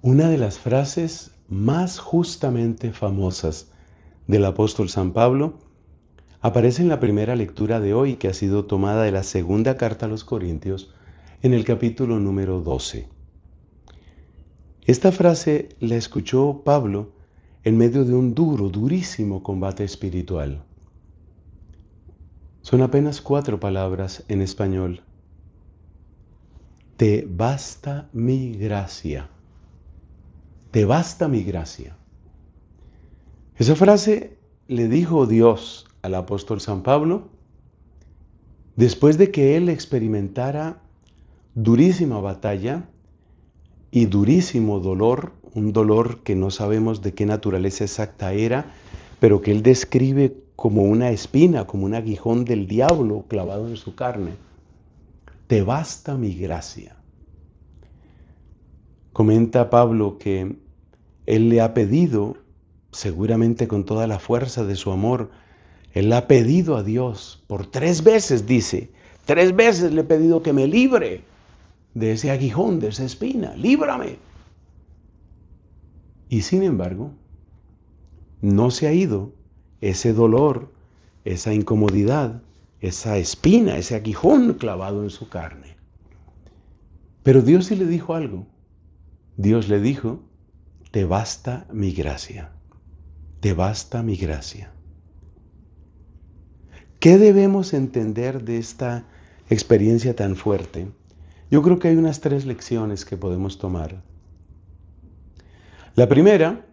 Una de las frases más justamente famosas del apóstol San Pablo aparece en la primera lectura de hoy, que ha sido tomada de la segunda carta a los Corintios, en el capítulo número 12. Esta frase la escuchó Pablo en medio de un durísimo combate espiritual. Son apenas 4 palabras en español. Te basta mi gracia. Te basta mi gracia. Esa frase le dijo Dios al apóstol San Pablo después de que él experimentara durísima batalla y durísimo dolor, un dolor que no sabemos de qué naturaleza exacta era, pero que él describe como una espina, como un aguijón del diablo clavado en su carne. Te basta mi gracia. Comenta Pablo que él le ha pedido, seguramente con toda la fuerza de su amor, él ha pedido a Dios por 3 veces, dice, 3 veces le he pedido que me libre de ese aguijón, de esa espina, líbrame. Y sin embargo, no se ha ido ese dolor, esa incomodidad, esa espina, ese aguijón clavado en su carne. Pero Dios sí le dijo algo. Dios le dijo, te basta mi gracia, te basta mi gracia. ¿Qué debemos entender de esta experiencia tan fuerte? Yo creo que hay unas 3 lecciones que podemos tomar. La primera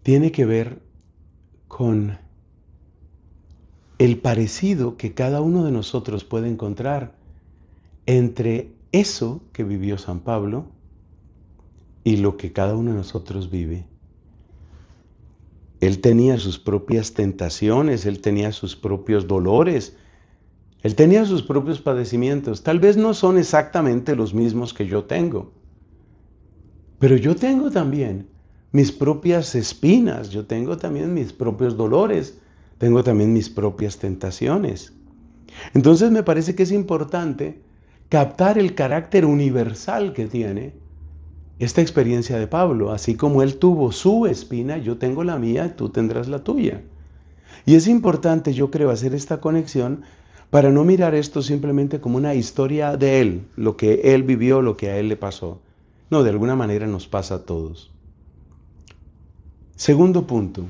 tiene que ver con el parecido que cada uno de nosotros puede encontrar entre eso que vivió San Pablo y lo que cada uno de nosotros vive. Él tenía sus propias tentaciones, él tenía sus propios dolores, él tenía sus propios padecimientos. Tal vez no son exactamente los mismos que yo tengo, pero yo tengo también mis propias espinas, yo tengo también mis propios dolores, tengo también mis propias tentaciones. Entonces me parece que es importante captar el carácter universal que tiene esta experiencia de Pablo. Así como él tuvo su espina, yo tengo la mía, tú tendrás la tuya. Y es importante, yo creo, hacer esta conexión para no mirar esto simplemente como una historia de él, lo que él vivió, lo que a él le pasó. No, de alguna manera nos pasa a todos. Segundo punto,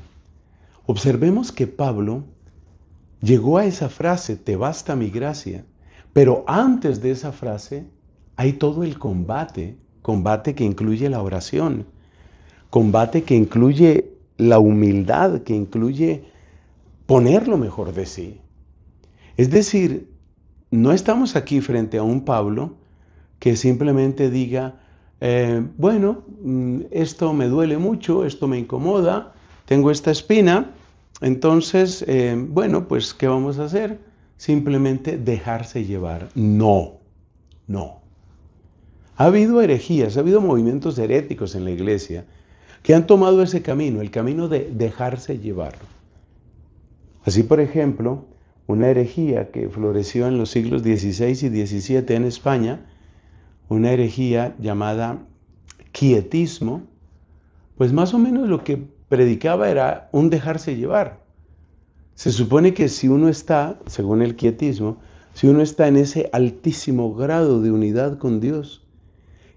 observemos que Pablo llegó a esa frase, te basta mi gracia, pero antes de esa frase hay todo el combate que incluye la oración, combate que incluye la humildad, que incluye poner lo mejor de sí. Es decir, no estamos aquí frente a un Pablo que simplemente diga, bueno, esto me duele mucho, esto me incomoda, tengo esta espina, entonces, bueno, pues, ¿qué vamos a hacer? Simplemente dejarse llevar. No, no. Ha habido herejías, ha habido movimientos heréticos en la iglesia que han tomado ese camino, el camino de dejarse llevar. Así, por ejemplo, una herejía que floreció en los siglos XVI y XVII en España, una herejía llamada quietismo, pues más o menos lo que predicaba era un dejarse llevar. Se supone que si uno está, según el quietismo, si uno está en ese altísimo grado de unidad con Dios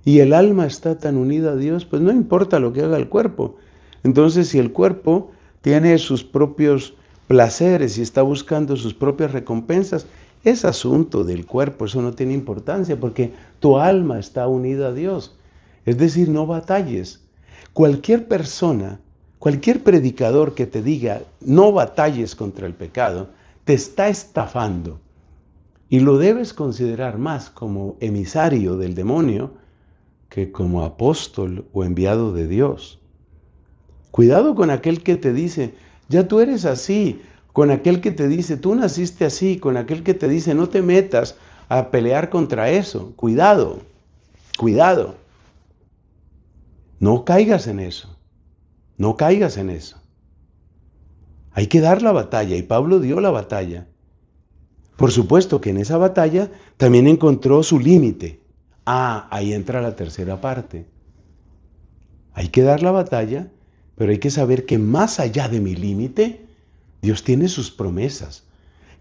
y el alma está tan unida a Dios, pues no importa lo que haga el cuerpo. Entonces, si el cuerpo tiene sus propios placeres y está buscando sus propias recompensas, es asunto del cuerpo, eso no tiene importancia porque tu alma está unida a Dios. Es decir, no batalles. Cualquier persona, cualquier predicador que te diga no batalles contra el pecado, te está estafando y lo debes considerar más como emisario del demonio que como apóstol o enviado de Dios. Cuidado con aquel que te dice, ya tú eres así, con aquel que te dice, tú naciste así, con aquel que te dice, no te metas a pelear contra eso. Cuidado, cuidado. No caigas en eso, no caigas en eso. Hay que dar la batalla y Pablo dio la batalla. Por supuesto que en esa batalla también encontró su límite. Ahí entra la tercera parte. Hay que dar la batalla, pero hay que saber que más allá de mi límite, Dios tiene sus promesas.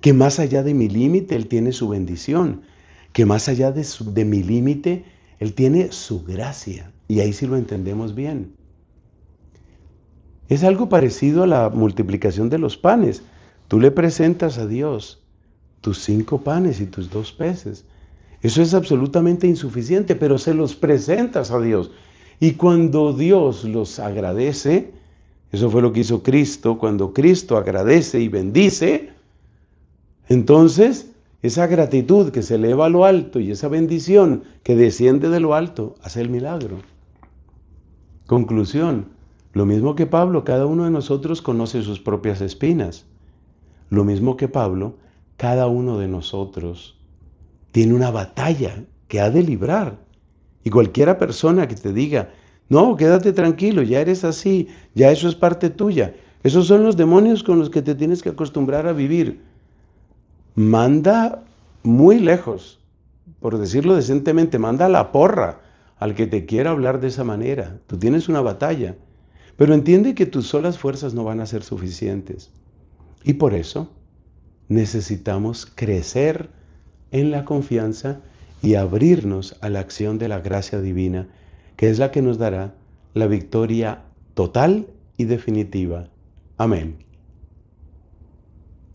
Que más allá de mi límite, Él tiene su bendición. Que más allá de mi límite, Él tiene su gracia. Y ahí sí lo entendemos bien. Es algo parecido a la multiplicación de los panes. Tú le presentas a Dios tus 5 panes y tus 2 peces. Eso es absolutamente insuficiente, pero se los presentas a Dios. Y cuando Dios los agradece, eso fue lo que hizo Cristo, cuando Cristo agradece y bendice, entonces esa gratitud que se eleva a lo alto y esa bendición que desciende de lo alto hace el milagro. Conclusión, lo mismo que Pablo, cada uno de nosotros conoce sus propias espinas. Lo mismo que Pablo, cada uno de nosotros tiene una batalla que ha de librar. Y cualquiera persona que te diga, no, quédate tranquilo, ya eres así, ya eso es parte tuya. Esos son los demonios con los que te tienes que acostumbrar a vivir. Manda muy lejos, por decirlo decentemente, manda a la porra al que te quiera hablar de esa manera. Tú tienes una batalla, pero entiende que tus solas fuerzas no van a ser suficientes. Y por eso necesitamos crecer en la confianza y abrirnos a la acción de la gracia divina, que es la que nos dará la victoria total y definitiva. Amén.